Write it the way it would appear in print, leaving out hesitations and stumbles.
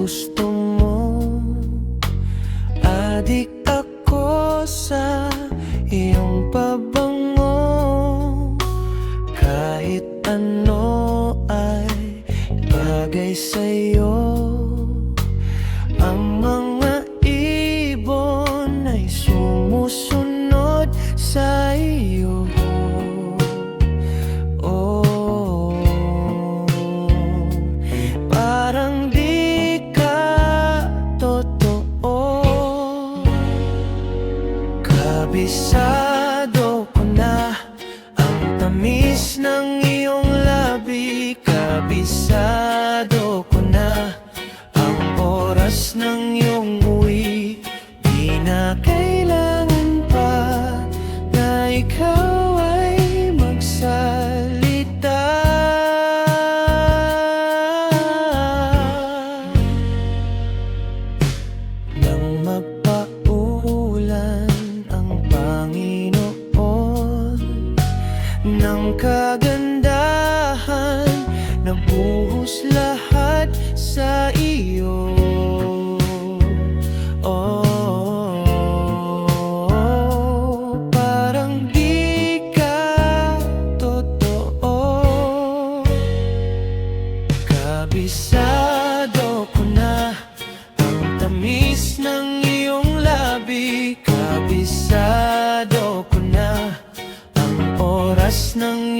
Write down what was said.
gusto mo. Adik ako sa iyong pabango. Kahit ano ay bagay sa'yo. Ang mga ibon ay sumusunod sa iyo. Oh, parang di ka totoo. Kabisado ko na ang tamis ng iyong labi. Kabisado ko na ang oras ng iyong uwi. Di na kailangan pa na ikaw ay magsalita. Nang magpaulan ang Panginoon ng kagandahan, nabuhos lahat sa iyo. Oh, parang di ka totoo. Kabisado ko na ang tamis ng iyong labi. Kabisado ko na ang oras ng